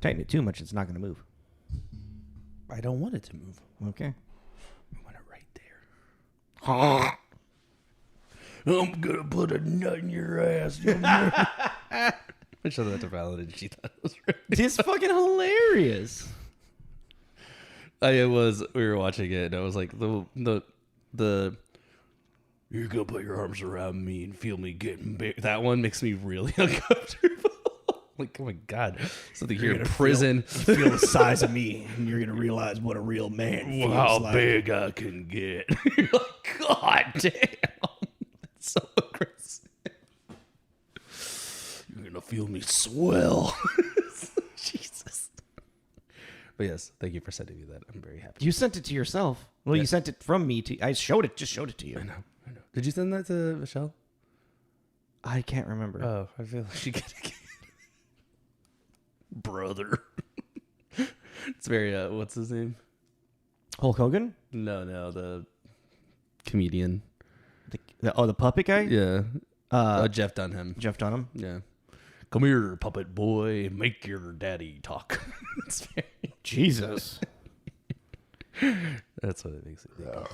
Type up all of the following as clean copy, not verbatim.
Tighten it too much, it's not going to move. I don't want it to move. Okay. I want it right there. I'm going to put a nut in your ass. I showed that to Val and she thought it was right. It's fucking hilarious. We were watching it and I was like, the you're going to put your arms around me and feel me getting big. That one makes me really uncomfortable. Like, oh my God. Something here in prison. Feel the size of me, and you're going to realize what a real man feels How like. big I can get. You're like, God damn. That's so aggressive. You're going to feel me swell. Jesus. But yes, thank you for sending me that. I'm very happy. You sent it to yourself. Well, you sent it from me to... I just showed it to you. I know. Did you send that to Michelle? I can't remember. Oh, I feel like she could have... Brother. It's very, what's his name? Hulk Hogan? No, the comedian. The puppet guy? Yeah. Jeff Dunham. Jeff Dunham? Yeah. Come here, puppet boy, make your daddy talk. It's very... Jesus. That's what it makes it think of.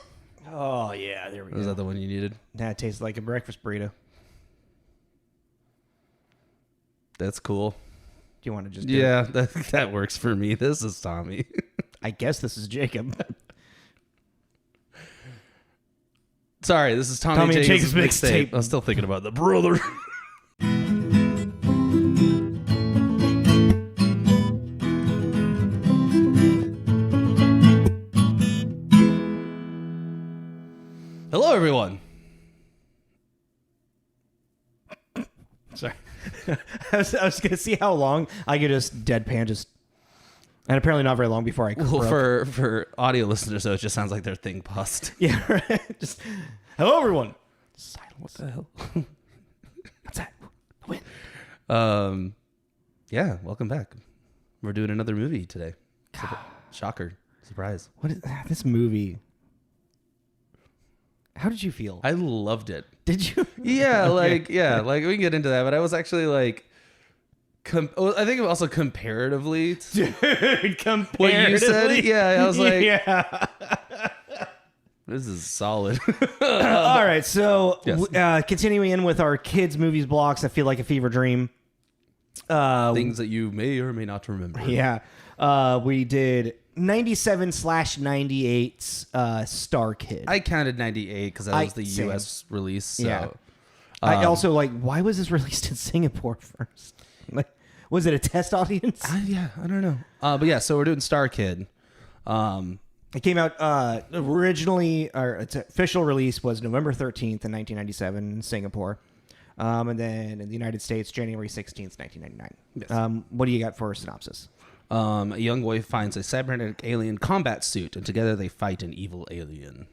Oh, yeah, there we go. Was that the one you needed? That tastes like a breakfast burrito. That's cool. Do you want to just do it? that works for me. This is Tommy. I guess this is Jacob. Sorry, this is Tommy and Jacob's Jacob's mixtape. mixtape. I was still thinking about the brother. Hello, everyone. Sorry. I was going to see how long I could just deadpan just... And apparently not very long before I Well, for audio listeners, though, it just sounds like their thing paused. Yeah, right. Just, hello, everyone. Silence. What the hell? What's that? Win. Yeah, welcome back. We're doing another movie today. Shocker. Surprise. What is this movie? How did you feel? I loved it. Did you? Yeah, we can get into that, but I was actually like, I think also comparatively. Dude, comparatively. What you said? Yeah, I was like, yeah. This is solid. All right, so Yes. continuing in with our kids' movies blocks, I feel like a fever dream. Things that you may or may not remember. Yeah. We did 97/98's Star Kid. I counted 98 because that was the same. U.S. release. So. Yeah. I also why was this released in Singapore first? Like, was it a test audience? I don't know. But yeah, so we're doing Star Kid. It came out originally, or its official release was November 13th in 1997 in Singapore. And then in the United States, January 16th, 1999. Yes. What do you got for a synopsis? A young boy finds a cybernetic alien combat suit, and together they fight an evil alien.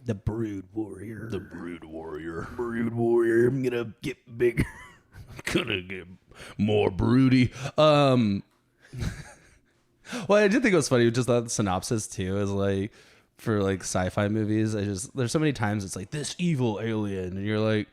The Brood Warrior. The Brood Warrior. Brood Warrior. I'm going to get bigger. I'm gonna get more broody. Well, I did think it was funny. Just that synopsis too is like for like sci-fi movies. There's so many times it's like this evil alien, and you're like,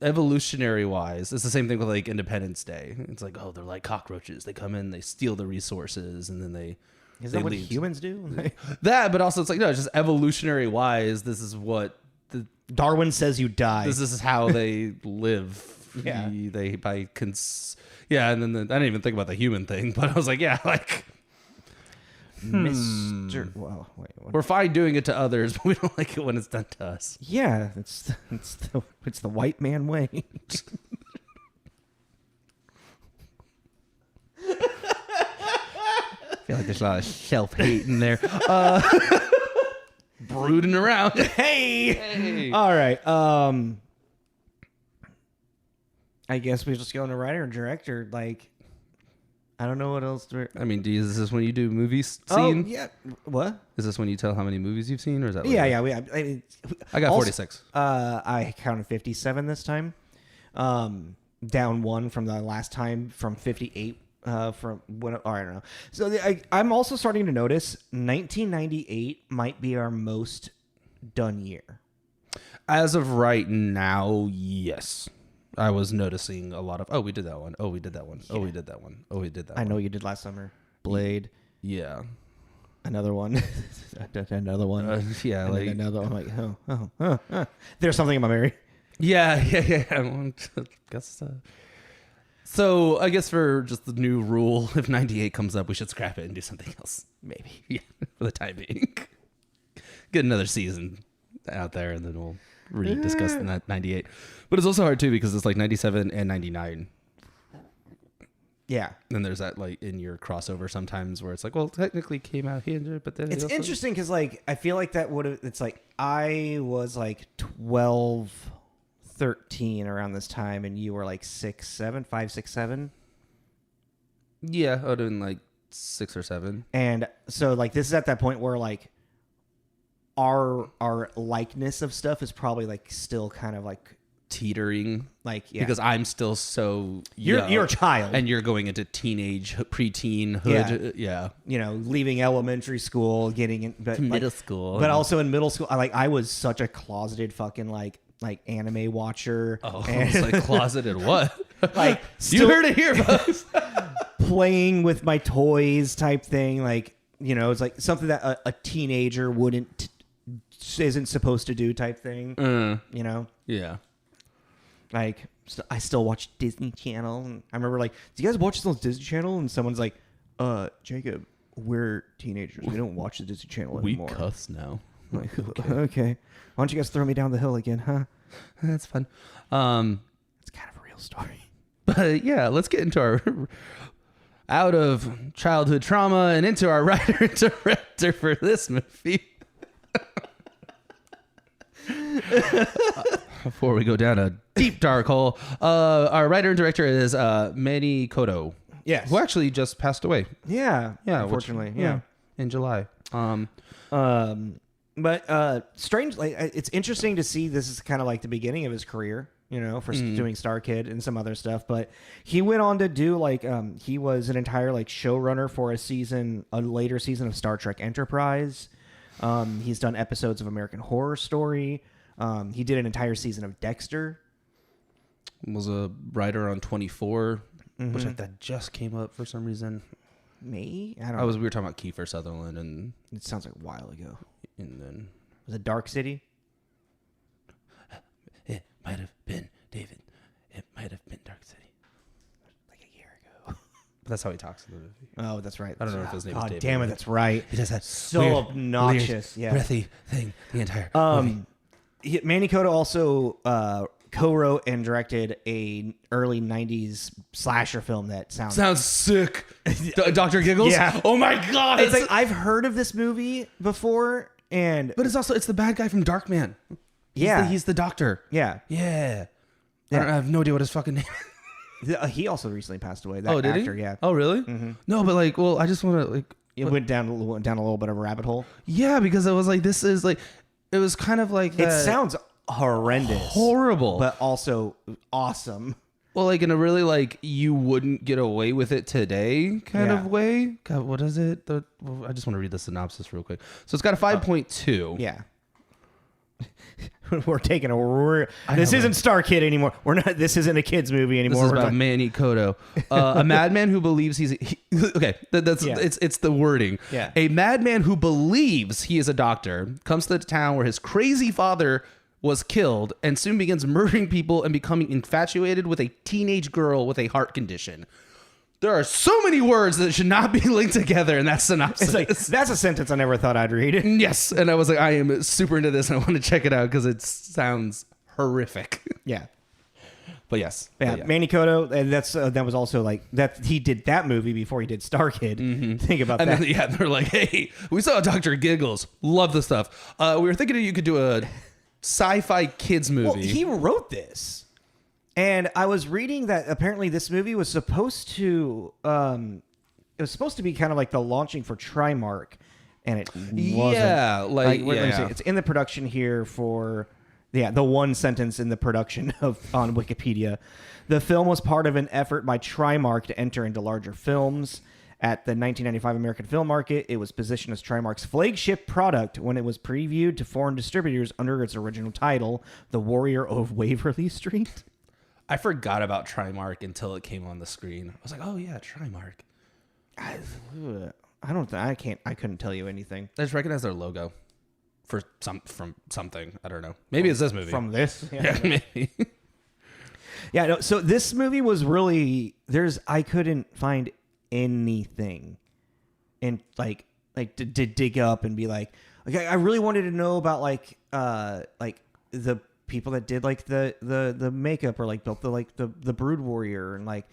evolutionary wise, it's the same thing with like Independence Day. It's like, oh, they're like cockroaches. They come in, they steal the resources, and then they. Is that what humans do? That, but also it's like, no, it's just evolutionary wise. This is what Darwin says you die. This is how they live. Yeah. And then I didn't even think about the human thing, but I was like, yeah, like Mr. Well, wait. What? we're fine doing it to others, but we don't like it when it's done to us. Yeah, it's the white man way. I feel like there's a lot of self-hate in there. Brooding around. Hey. All right. I guess we just go into writer and director. Like, I don't know what else to... I mean, is this when you do movie scene? Oh, yeah. What? Is this when you tell how many movies you've seen, or is that... Yeah. I got 46. I counted 57 this time. Down one from the last time from 58. From when... I don't know. So I'm also starting to notice 1998 might be our most done year. As of right now, yes. I was noticing a lot of, oh, we did that one. Oh, we did that one. Oh, we did that one. Oh, we did that I one. know you did last summer. Blade. Yeah. Another one. Another one. Yeah. And Like, then another one. I'm like, There's something about Mary. yeah. I guess, so I guess for just the new rule, if 98 comes up, we should scrap it and do something else. Maybe. Yeah. For the time being. Get another season out there and then we'll discuss that 98. But it's also hard too because it's like 97 and 99. Yeah. Then there's that like in your crossover sometimes where it's like, well, technically came out here, but then It's interesting because like I feel like that would have. It's like I was like 12, 13 around this time, and you were like 6, 7, 5, 6, 7. Yeah, I would have been like 6 or 7. And so like this is at that point where like our likeness of stuff is probably like still kind of like Teetering, because I'm still so you're a child and you're going into teenage, preteen hood, leaving elementary school, getting in middle school, but also in middle school, I was such a closeted fucking like anime watcher. Oh, it's like closeted what? Like you heard it here, folks. Playing with my toys type thing, like it's like something that a teenager isn't supposed to do type thing. Yeah. Like, I still watch Disney Channel. And I remember, like, do you guys watch this on Disney Channel? And someone's like, Jacob, we're teenagers. We don't watch the Disney Channel anymore. We cuss now. I'm like, okay. Why don't you guys throw me down the hill again, huh? That's fun. It's kind of a real story. But, yeah, let's get into our out of childhood trauma and into our writer and director for this movie. Before we go down a deep dark hole, our writer and director is Manny Coto. Yes. Who actually just passed away. Yeah. Yeah. Unfortunately. In July. But strange. Like, it's interesting to see this is kind of like the beginning of his career, for doing Star Kid and some other stuff. But he went on to do he was an entire showrunner for a later season of Star Trek Enterprise. He's done episodes of American Horror Story. He did an entire season of Dexter. Was a writer on 24, which that just came up for some reason. Me? I don't know. We were talking about Kiefer Sutherland, and it sounds like a while ago. And then was it Dark City? It might have been David. It might have been Dark City. Like a year ago. But that's how he talks in the movie. Oh, that's right. I don't know if his name is David. Damn it, that's right. He does that so weird, obnoxious, breathy thing the entire movie. Manny Coto also co-wrote and directed a early 90s slasher film that sounds sick. Dr. Giggles? Yeah. Oh my god. It's like I've heard of this movie before, but it's the bad guy from Darkman. He's the doctor. Yeah. I have no idea what his fucking name is. He also recently passed away. That did actor, he? Yeah. Oh, really? Mm-hmm. No, but I just want to it went down a little bit of a rabbit hole. Yeah, because it was it was kind of like it sounds horrendous, horrible, but also awesome. Well, in a really you wouldn't get away with it today kind of way. God, what is it? I just want to read the synopsis real quick. So it's got a 5.2. Yeah. We're taking this isn't Star Kid anymore. This isn't a kids movie anymore. This is about Manny Coto, a madman who believes it's the wording. Yeah. A madman who believes he is a doctor comes to the town where his crazy father was killed and soon begins murdering people and becoming infatuated with a teenage girl with a heart condition. There are so many words that should not be linked together in that synopsis. That's a sentence I never thought I'd read. Yes, and I was like, I am super into this and I want to check it out because it sounds horrific. Yeah. But yes. Yeah, Manny Coto, and that was also that he did that movie before he did Star Kid. Mm-hmm. Think about that. Then, they're like, hey, we saw Dr. Giggles. Love the stuff. We were thinking you could do a sci-fi kids movie. Well, he wrote this. And I was reading that apparently this movie was supposed to be kind of like the launching for Trimark, and it wasn't. Yeah, let me see. It's in the production here for the one sentence in the production on Wikipedia. The film was part of an effort by Trimark to enter into larger films. At the 1995 American film market, it was positioned as Trimark's flagship product when it was previewed to foreign distributors under its original title, The Warrior of Waverly Street. I forgot about Trimark until it came on the screen. I was like, oh yeah, Trimark. I couldn't tell you anything. I just recognize their logo from something. I don't know. Maybe it's this movie. From this? Yeah, maybe. Yeah, no, so this movie was really I couldn't find anything and like to dig up and be like, okay, I really wanted to know about like the people that did like the makeup or like built the Brood Warrior and like,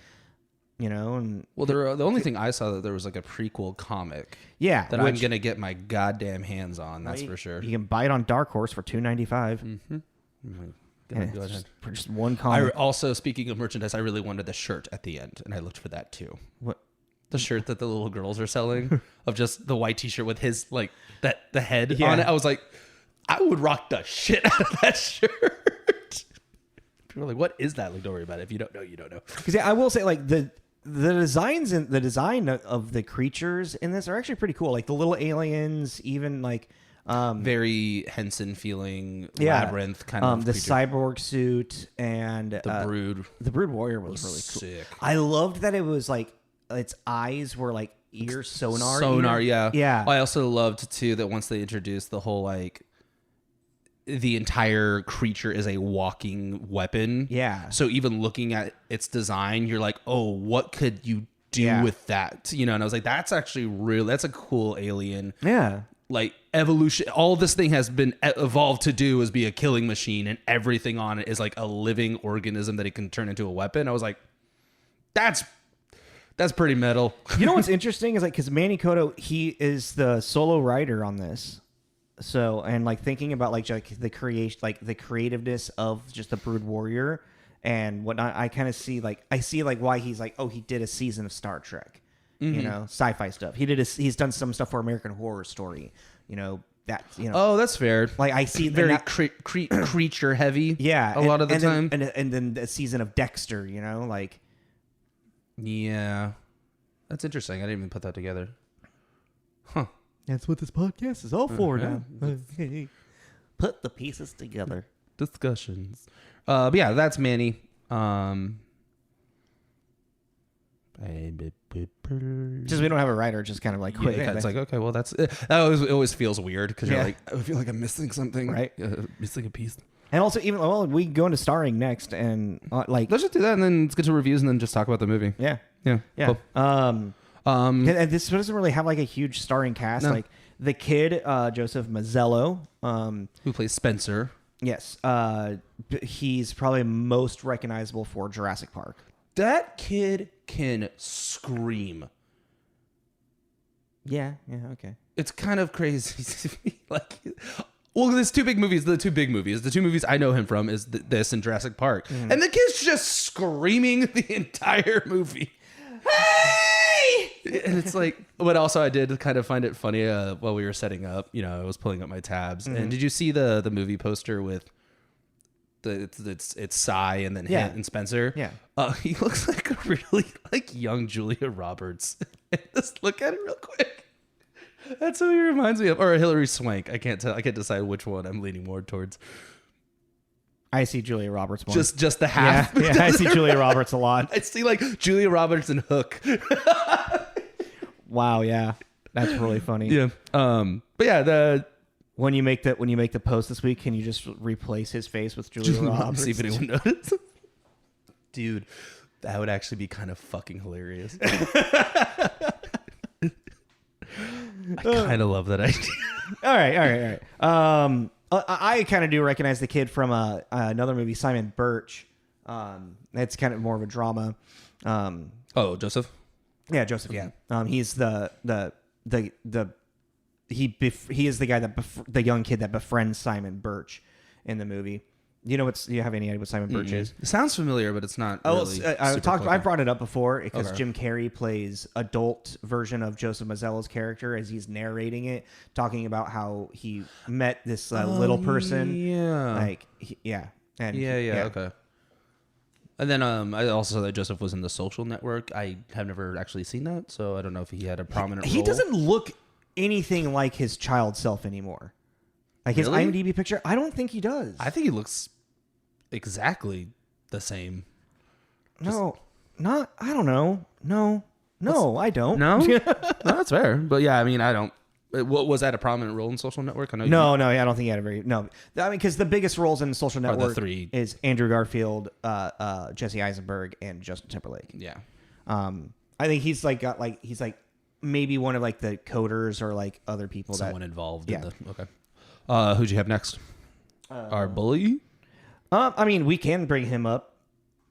you know, and well, the only thing I saw that there was like a prequel comic. Yeah, that I'm gonna get my goddamn hands on. That's for sure. You can buy it on Dark Horse for $2.95. Mm-hmm. Go ahead. For just one comic. Also, speaking of merchandise, I really wanted the shirt at the end, and I looked for that too. What? The shirt that the little girls are selling of just the white T-shirt with his like the head on it. I was like, I would rock the shit out of that shirt. People are like, what is that? Like, don't worry about it. If you don't know, you don't know. Because I will say, like the designs and the design of the creatures in this are actually pretty cool. Like the little aliens, even like. Very Henson feeling labyrinth kind of the creature. Cyborg suit and the Brood. The Brood Warrior was really sick. Cool. I loved that it was like its eyes were like ear sonar. Yeah. I also loved too that once they introduced the whole like the entire creature is a walking weapon. Yeah. So even looking at its design, you're like, oh, what could you do with that? You know, and I was like, that's actually that's a cool alien. Yeah. Like evolution, all this thing has been evolved to do is be a killing machine, and everything on it is like a living organism that it can turn into a weapon. I was like, that's pretty metal. You know what's interesting is like because Manny Coto, he is the solo writer on this. So and like thinking about like the creation, like the creativeness of just the Brood Warrior and whatnot, I kind of see like why he's like, oh, he did a season of Star Trek. Mm-hmm. You know, sci-fi stuff. He's done some stuff for American Horror Story. You know that. You know. Oh, that's fair. Like I see very creature heavy. Yeah, a lot of the time. And then the season of Dexter. You know, like. Yeah, that's interesting. I didn't even put that together. Huh. That's what this podcast is all for now. Put the pieces together. Discussions. But yeah, that's Manny. Just we don't have a writer, just kind of like quit. It's like, okay, well, that always feels weird because you're like, I feel like I'm missing something, right? Missing a piece. And also, even we go into starring next, and like let's just do that, and then let's get to reviews, and then just talk about the movie. Yeah. Cool. And this doesn't really have like a huge starring cast. No. Like the kid, Joseph Mazzello, who plays Spencer. Yes, he's probably most recognizable for Jurassic Park. That kid can scream. Yeah, okay. It's kind of crazy to me. Like, well, there's two big movies. The two movies I know him from is this and Jurassic Park. Mm. And the kid's just screaming the entire movie. Hey! And it's like, but also I did kind of find it funny while we were setting up. You know, I was pulling up my tabs. Mm-hmm. And did you see the movie poster with it's Cy and then Hint and Spencer? Yeah. He looks like a really like young Julia Roberts. Just look at it real quick. That's who he reminds me of, or Hilary Swank. I can't tell. I can't decide which one I'm leaning more towards. I see Julia Roberts more. Just the half. Yeah, I see Julia Roberts a lot. I see like Julia Roberts and Hook. Wow, yeah, that's really funny. Yeah. But yeah, when you make the post this week, can you just replace his face with Julia Roberts? See if anyone notices. Dude, that would actually be kind of fucking hilarious. I kind of love that idea. All right. I kind of do recognize the kid from another movie, Simon Birch. It's kind of more of a drama. Joseph. Yeah, Joseph. Yeah. He's he is the guy the young kid that befriends Simon Birch in the movie. You know do you have any idea what Simon Birch is? It sounds familiar, but it's not. Really I brought it up before because Jim Carrey plays adult version of Joseph Mazzello's character as he's narrating it, talking about how he met this little person. Yeah. Okay. And then I also saw that Joseph was in The Social Network. I have never actually seen that, so I don't know if he had a prominent role. He doesn't look anything like his child self anymore. Like his IMDb picture, I don't think he does. I think he looks exactly the same. No, not. I don't know. No, I don't. No? No, that's fair. But yeah, I mean, I don't. What was that a prominent role in Social Network? I know. No, I don't think he had a very no. I mean, because the biggest roles in the Social the Network three. is Andrew Garfield, Jesse Eisenberg, and Justin Timberlake. Yeah. I think he's like maybe one of like the coders or like other people Someone involved. Yeah. In the okay. Who'd you have next? Our bully. I mean, we can bring him up.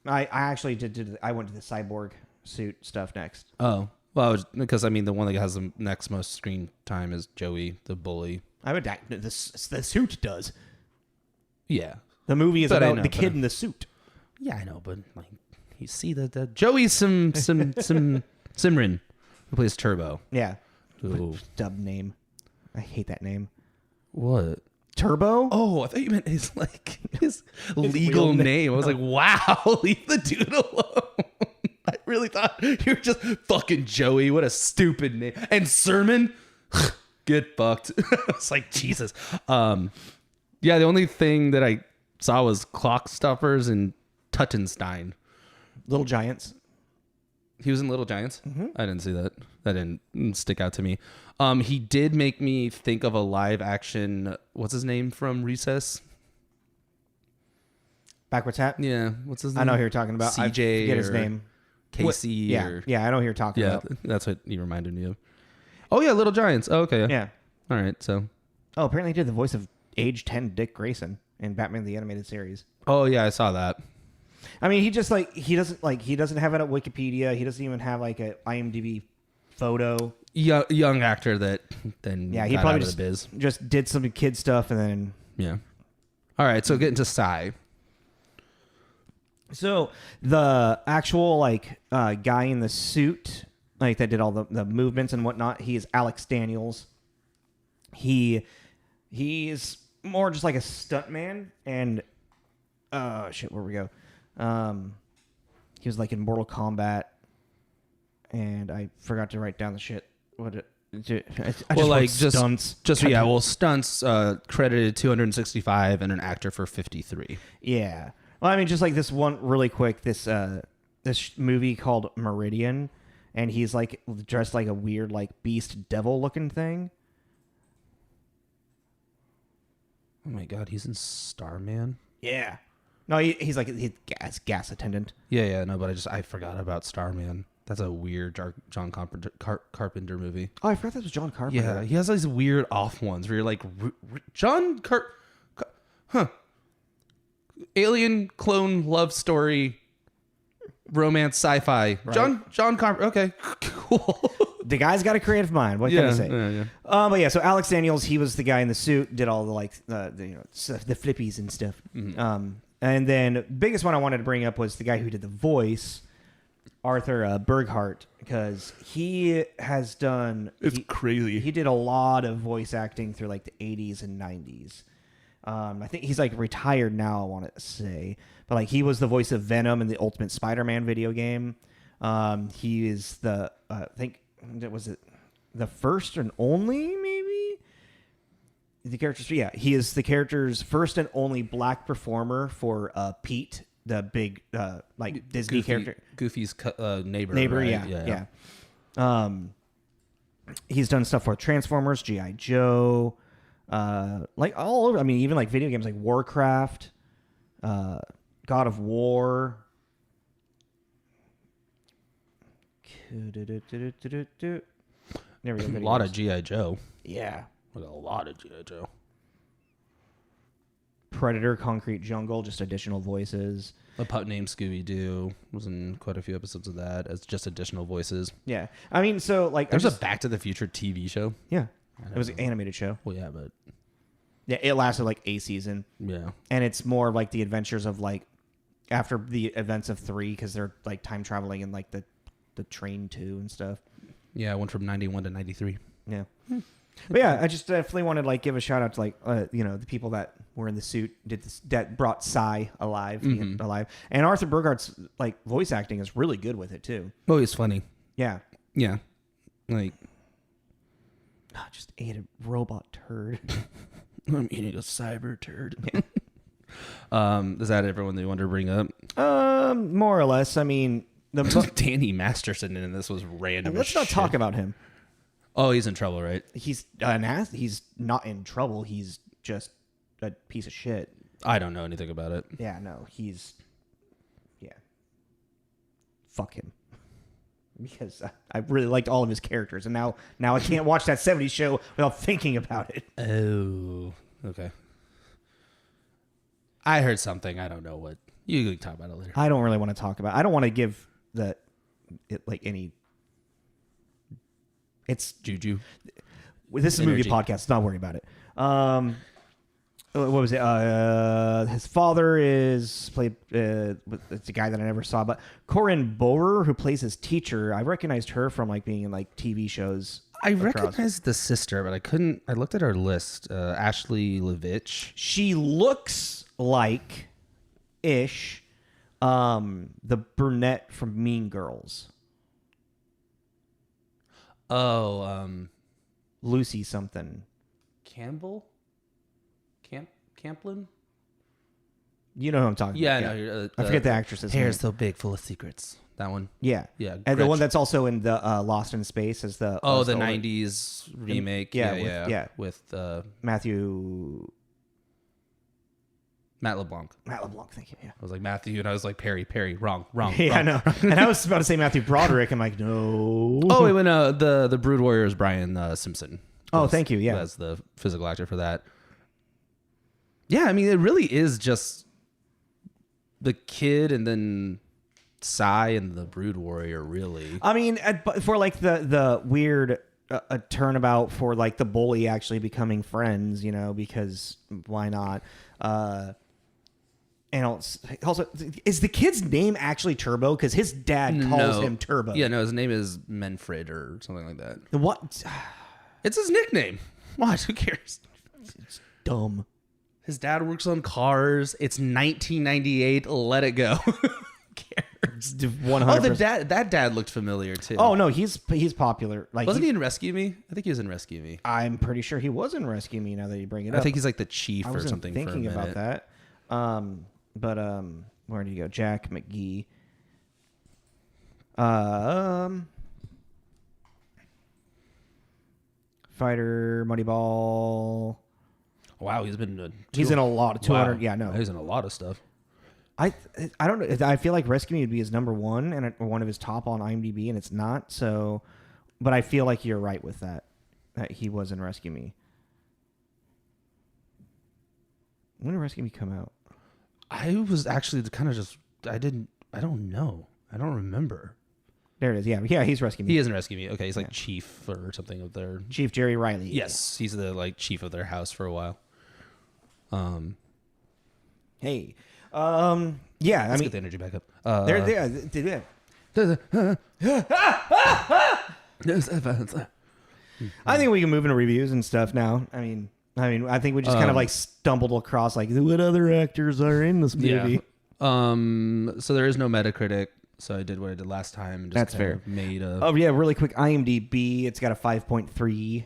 I actually did I went to the cyborg suit stuff next. Oh. Well, because I mean, the one that has the next most screen time is Joey, the bully. I would the suit does. Yeah. The movie is But I about know, the but kid in the suit. Yeah, I know, but like you see the Joey's some Simmrin, who plays Turbo. Yeah. Ooh. Dub name. I hate that name. What? Turbo? Oh, I thought you meant his legal real name. I was like, wow, leave the dude alone. I really thought you were just fucking Joey. What a stupid name. And Sermon, get fucked. I was like, Jesus. Yeah, the only thing that I saw was Clock Stuffers and Tuttenstein. Little Giants. He was in Little Giants? Mm-hmm. I didn't see that. That didn't stick out to me. He did make me think of a live action, what's his name from Recess? Backwards Hat? Yeah, what's his name? I know who you're talking about. CJ I forget his or name. Casey. Yeah, Or, yeah, I know who you're talking yeah, about. that's what he reminded me of. Oh, yeah, Little Giants. Oh, okay. Yeah. All right, so. Oh, apparently he did the voice of age 10 Dick Grayson in Batman the Animated Series. Oh, yeah, I saw that. I mean, he doesn't have it at Wikipedia. He doesn't even have like a IMDb photo. Young actor that then Yeah, he got probably out of the biz. just did some kid stuff and then. Yeah. All right, so get into Psy. So the actual guy in the suit that did all the movements and whatnot, he is Alex Daniels. He's more just like a stuntman and where we go. He was like in Mortal Kombat, and I forgot to write down the shit. Stunts. Stunts credited 265 and an actor for 53. Yeah. Well, I mean, just like this one really quick, this movie called Meridian, and he's like dressed like a weird like beast devil looking thing. Oh my god, he's in Starman. Yeah. No, he's like a gas attendant. Yeah, no, but I forgot about Starman. That's a weird John Carpenter movie. Oh, I forgot that was John Carpenter. Yeah, he has these weird off ones where you're like, alien clone love story, romance sci-fi. Right. John Carpenter. Okay, cool. The guy's got a creative mind. What can I say? Yeah. But yeah, so Alex Daniels, he was the guy in the suit, did all the the flippies and stuff. Mm-hmm. And then biggest one I wanted to bring up was the guy who did the voice, Arthur Burghardt, because he has done. It's crazy. He did a lot of voice acting through like the 80s and 90s. I think he's like retired now, I want to say, but like he was the voice of Venom in the Ultimate Spider-Man video game. He is the I think that was it, the first and only maybe the character's he is the character's first and only black performer for Pete, the big Disney character, Goofy's neighbor. Right? Yeah. He's done stuff for Transformers, G.I. Joe. Like all over. I mean, even like video games like Warcraft, God of War. There we go. A lot of G.I. Joe. Yeah. Like a lot of G.I. Joe. Predator, Concrete Jungle, just additional voices. A pup named Scooby-Doo was in quite a few episodes of that as just additional voices. Yeah. I mean, so like there's a Back to the Future TV show. Yeah. It was an animated show. Well, yeah, but yeah, it lasted like a season. Yeah. And it's more like the adventures of like after the events of 3 because they're like time traveling in like the train 2 and stuff. Yeah, I went from 91 to 93. Yeah. But yeah, I just definitely wanted to like give a shout out to like the people that were in the suit did this, that brought Psy alive, alive. And Arthur Burghardt's like voice acting is really good with it too. Oh, he's funny. Yeah. Yeah. Like just ate a robot turd. I'm eating a cyber turd. Is that everyone that you wanted to bring up? More or less. I mean, Danny Masterson in this was random. let's not talk about him. Oh, he's in trouble, right? He's he's not in trouble. He's just a piece of shit. I don't know anything about it. Yeah, no, fuck him. Because I really liked all of his characters, and now I can't watch that 70s show without thinking about it. Oh, okay. I heard something. I don't know what. You can talk about it later. I don't really want to talk about it. I don't want to give any. It's Juju. This is a movie Energy. podcast. Not worry about it. What was it? His father is played. It's a guy that I never saw, but Corinne Bohrer, who plays his teacher. I recognized her from being in TV shows. I recognized the sister, but I couldn't. I looked at her list. Ashley Levitch. She looks like ish the brunette from Mean Girls. Oh, Lucy something. Campbell. Camplin. You know who I'm talking Yeah, about. I know. I forget the actress's Hair name. so big, full of secrets. That one. Yeah. Yeah. And the one Gretchen. that's also in the Lost in Space is the... Oh, the the 90s remake. Yeah, With Matthew... Matt LeBlanc. Matt LeBlanc, thank you. Yeah. I was like Matthew, and I was like Perry. Wrong. Yeah, I wrong. know. And I was about to say Matthew Broderick. I'm like, no. Oh, wait, when the Brood Warrior is Brian Simpson. Oh, thank you. Yeah. As the physical actor for that. Yeah, I mean, it really is just the kid and then Psy and the Brood Warrior, really. I mean, for the weird turnabout for the bully actually becoming friends, because why not? And also, is the kid's name actually Turbo? Because his dad calls him Turbo. Yeah, no, his name is Manfred or something like that. What? It's his nickname. What? Who cares? It's dumb. His dad works on cars. It's 1998. Let it go. Who cares? 100%. Oh, that dad looked familiar too. Oh no, he's popular. Wasn't he in Rescue Me? I think he was in Rescue Me. I'm pretty sure he was in Rescue Me. Now that you bring it up, I think he's like the chief I or wasn't something. thinking for a about minute. that. But where do you go? Jack McGee. Fighter, Moneyball. Wow, he's been. He's in a lot of 200. Wow. Yeah, no. He's in a lot of stuff. I don't know. I feel like Rescue Me would be his number one and one of his top on IMDb, and it's not. So, but I feel like you're right with that. That he was in Rescue Me. When did Rescue Me come out? I was actually kind of just. I don't know. I don't remember. There it is. Yeah, he's Rescue Me. He is in Rescue Me. Okay, he's like chief or something of their. Chief Jerry Riley. Yes, he's the chief of their house for a while. Hey. Yeah, Let's get the energy back up. I think we can move into reviews and stuff now. I mean, I think we just kind of stumbled across what other actors are in this movie. Yeah. So there is no Metacritic. So I did what I did last time. And just That's kind fair. of made a. Oh yeah, really quick. IMDb, it's got a 5.3.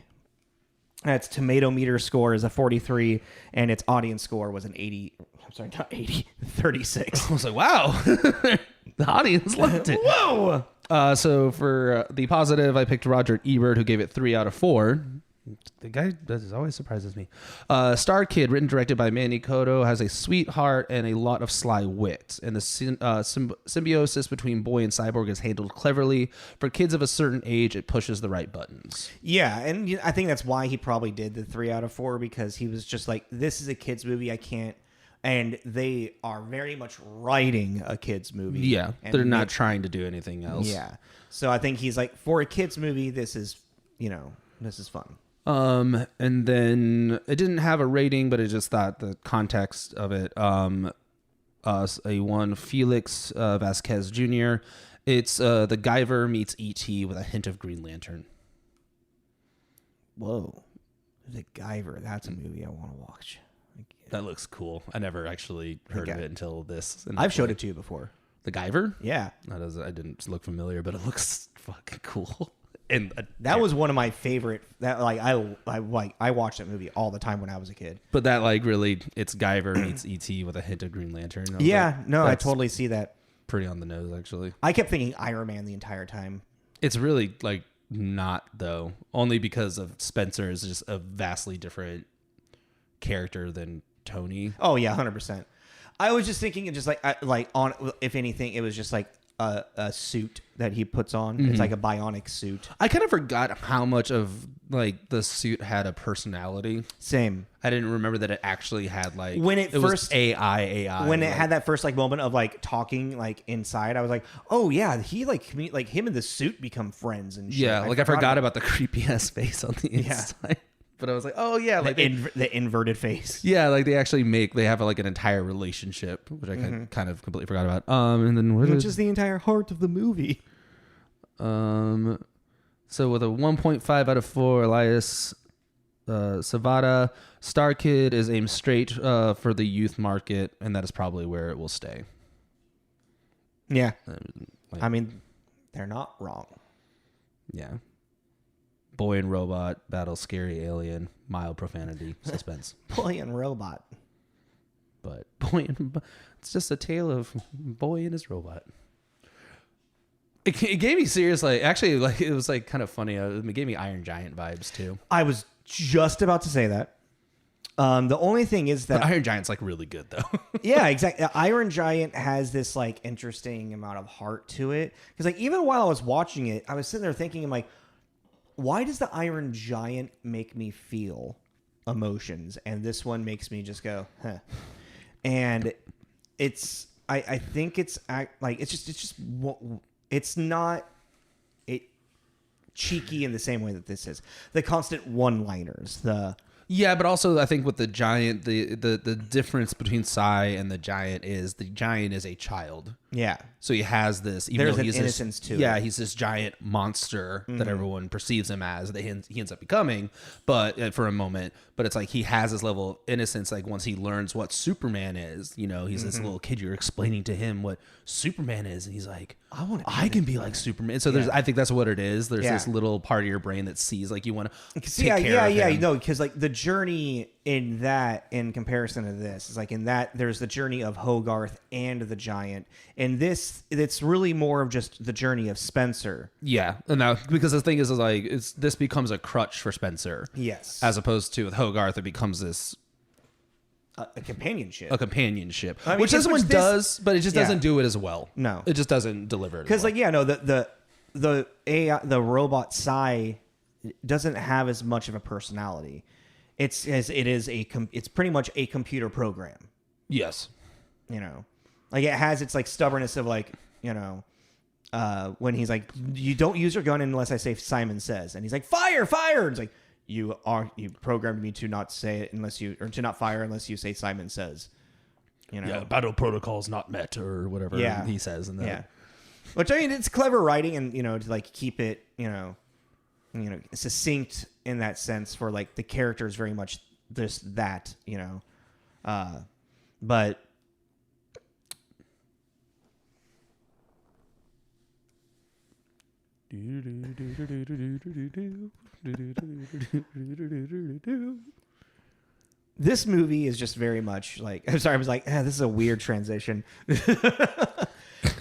Its tomato meter score is a 43, and its audience score was an 80. I'm sorry, not 80, 36. I was like, wow, the audience loved it. Whoa! So for the positive, I picked Roger Ebert, who gave it 3 out of 4. The guy always surprises me. Star Kid, written and directed by Manny Coto, has a sweetheart and a lot of sly wit. And the symbiosis between boy and cyborg is handled cleverly. For kids of a certain age, it pushes the right buttons. Yeah, and I think that's why he probably did the 3 out of 4, because he was just like, this is a kid's movie, I can't. And they are very much writing a kid's movie. Yeah, and they're not trying to do anything else. Yeah. So I think he's like, for a kid's movie, this is fun. And then it didn't have a rating, but I just thought the context of it. A one Felix Vasquez Jr. It's the Guyver meets E.T. with a hint of Green Lantern. Whoa, The Guyver. That's a movie I want to watch. That looks cool. I never actually heard of it until this. I've showed it to you before. The Guyver? Yeah. I didn't look familiar, but it looks fucking cool. in that was one of my favorite. That like I watched that movie all the time when I was a kid. But that like really, it's Guyver meets E.T. with a hint of Green Lantern. Yeah, like, no, I totally see that. Pretty on the nose, actually. I kept thinking Iron Man the entire time. It's really like not though, only because of Spencer is just a vastly different character than Tony. Oh yeah, 100%. I was just thinking, just like on, if anything, it was just like a suit that he puts on. It's like a bionic suit. I kind of forgot how much of like the suit had a personality. Same. I didn't remember that it actually had like when it first was AI. When it like, had that first like moment of like talking like inside, I was like, oh yeah, he like him and the suit become friends and shit. Yeah, like I forgot about the creepy ass face on the inside. But I was like, oh yeah, like the inverted face. Yeah, like they have like an entire relationship, which I kind of completely forgot about. And then which is the entire heart of the movie. So with a 1.5 out of 4, Elias Savada, Star Kid is aimed straight for the youth market, and that is probably where it will stay. Yeah, I mean, they're not wrong. Yeah. Boy and robot battle scary alien, mild profanity, suspense. Boy and robot. But it's just a tale of boy and his robot. It gave me seriously, actually, like it was like kind of funny. It gave me Iron Giant vibes too. I was just about to say that. The only thing is that but Iron Giant's like really good though. Yeah, exactly. Iron Giant has this like interesting amount of heart to it, because like even while I was watching it, I was sitting there thinking, I'm like, why does the Iron Giant make me feel emotions, and this one makes me just go, huh? And it's, I think it's like it's not cheeky in the same way that this is. The constant one-liners, Yeah, but also I think with the giant, the difference between Psy and the giant is a child. Yeah. So he has this. Even There's though an he's innocence to it. Yeah, he's this giant monster that everyone perceives him as. That he ends up becoming, but for a moment. But it's like he has this level of innocence. Like once he learns what Superman is, he's this little kid. You're explaining to him what Superman is, and he's like, I can be like Superman. So I think that's what it is. There's this little part of your brain that sees like you want to take care of him. No, because like the journey in that, in comparison to this, is like in that there's the journey of Hogarth and the giant. In this, it's really more of just the journey of Spencer. Yeah, and now because the thing is like this becomes a crutch for Spencer. Yes, as opposed to with Hogarth, it becomes this a companionship. I mean, which this one does, but it just doesn't do it as well. No, it just doesn't deliver it. Because the AI, the robot Psy doesn't have as much of a personality. It's pretty much a computer program. Yes. Like it has its like stubbornness of like, when he's like, you don't use your gun unless I say Simon Says. And he's like, fire. It's like, you programmed me to not say it to not fire unless you say Simon Says. Yeah, battle protocols not met or whatever he says. And yeah. Which, I mean, it's clever writing and, to like keep it, succinct in that sense for like the characters very much that, but this movie is just very much like, I'm sorry, I was like, this is a weird transition.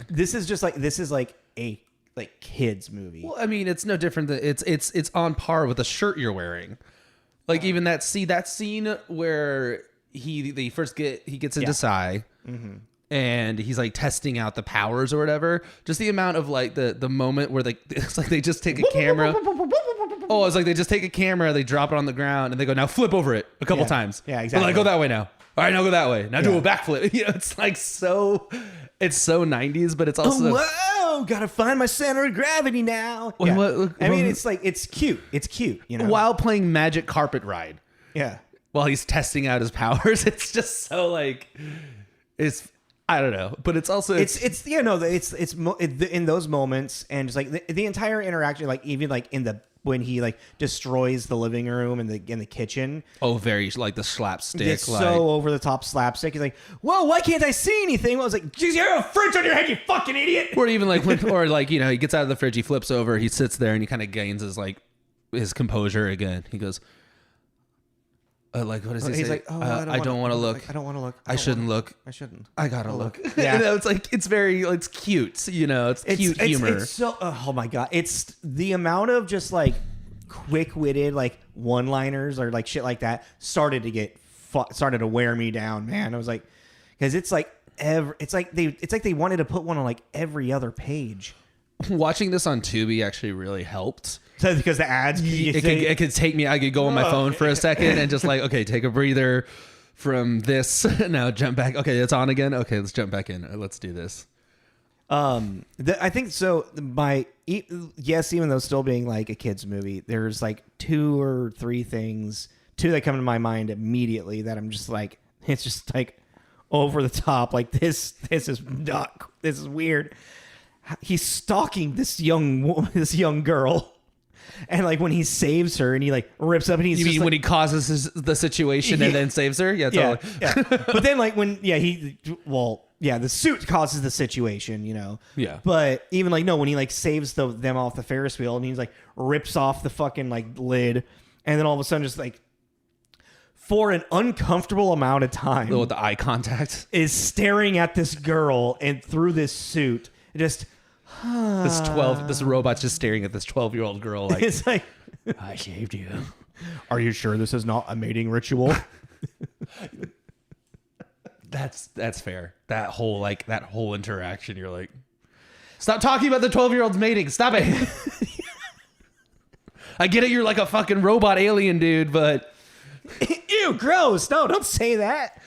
This is like a kids movie. Well, I mean, it's no different than it's on par with the shirt you're wearing. Like even that scene where he gets into Psy and he's like testing out the powers or whatever. Just the amount of like the moment where it's like they just take a camera. Oh, it's like they just take a camera, they drop it on the ground, and they go, now flip over it a couple times. Yeah, exactly. Like, go that way now. All right, now go that way. Now do a backflip. It's like it's so 90s, but it's also gotta find my center of gravity now. I mean, it's like it's cute. It's cute, While playing Magic Carpet Ride. Yeah. While he's testing out his powers, it's just so like I don't know, but it's also it's in those moments, and just like the entire interaction, like even like in the when he like destroys the living room and the kitchen. Oh, very like the slapstick. It's like, so over the top slapstick. He's like, "Whoa, why can't I see anything?" I was like, "Geez, you have a fridge on your head, you fucking idiot!" Or even like when, or like, you know, he gets out of the fridge, he flips over, he sits there, and he kind of gains his composure again. He goes, like, what does he say? He's like, "Oh, I don't want to look. I don't want to look. I shouldn't look. I shouldn't. I gotta look." Yeah. You know, it's like, it's very, it's cute. You know, it's cute humor. It's so, oh my God. It's the amount of just like quick-witted like one-liners or like shit like that started to wear me down, man. I was like, because it's like they wanted to put one on like every other page. Watching this on Tubi actually really helped. So because the ads, It could take me. I could go on my phone for a second and just like, okay, take a breather from this. Now jump back. Okay, it's on again. Okay, let's jump back in. Let's do this. I think so. Yes, even though still being like a kids movie, there's like 2 or 3 things, 2 that come to my mind immediately that I'm just like, it's just like over the top. Like this is not. This is weird. He's stalking this young girl. And like when he saves her and he like rips up and he's You just mean like, when he causes the situation and then saves her? Yeah, totally. yeah. But then like when the suit causes the situation, you know. Yeah. But even like when he like saves them off the Ferris wheel and he's like rips off the fucking like lid and then all of a sudden just like for an uncomfortable amount of time With the eye contact. is staring at this girl and through this suit just This robot's just staring at this 12-year-old girl like, it's like, I saved you. are you sure this is not a mating ritual? That's fair. That whole interaction, you're like, stop talking about the 12-year-old's mating. Stop it. I get it. You're like a fucking robot alien, dude, but Ew, gross. No, don't say that.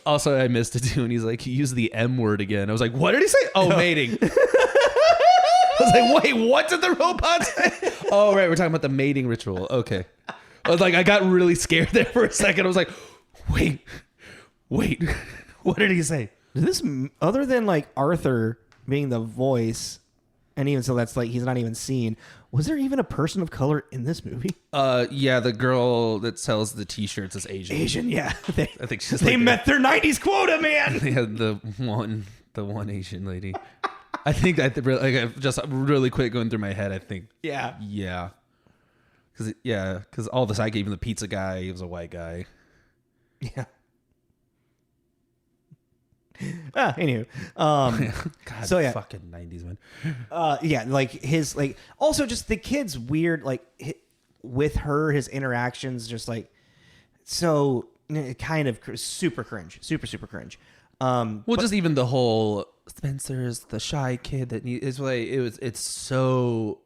Also I missed it too, and he's like, he used the M word again. I was like, what did he say? Oh, mating. I was like, wait, what did the robot say? Oh, right, we're talking about the mating ritual. Okay. I was like, I got really scared there for a second. I was like, wait, what did he say? This, other than like Arthur being the voice, and even so, that's like he's not even seen. Was there even a person of color in this movie? Yeah, the girl that sells the T-shirts is Asian. Asian, yeah. I think she's They like met their 90s quota, man. They had the one Asian lady. I think just really quick going through my head. I think yeah, because all this, even the pizza guy, he was a white guy. Yeah. Anywho, God, so yeah, fucking 90s, man. yeah, like his like also just the kid's weird like with her, his interactions just like so kind of super cringe, super cringe. Just even the whole Spencer's the shy kid that is like it's so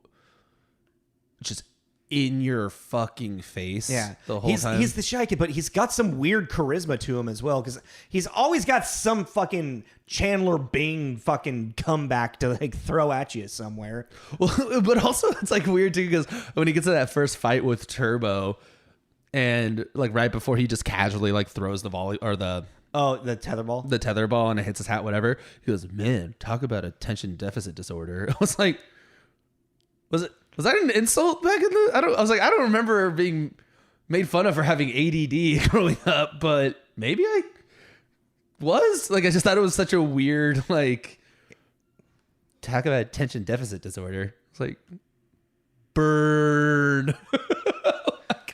just in your fucking face. Yeah, the whole time. He's the shy kid, but he's got some weird charisma to him as well because he's always got some fucking Chandler Bing fucking comeback to like throw at you somewhere. Well, but also it's like weird too because when he gets to that first fight with Turbo, and like right before he just casually like throws the volley or the tether ball and it hits his hat, whatever. He goes, "Man, talk about attention deficit disorder." I was like, Was that an insult back in the? I don't remember being made fun of for having ADD growing up, but maybe I was. Like, I just thought it was such a weird, like, talk about attention deficit disorder. It's like, burn.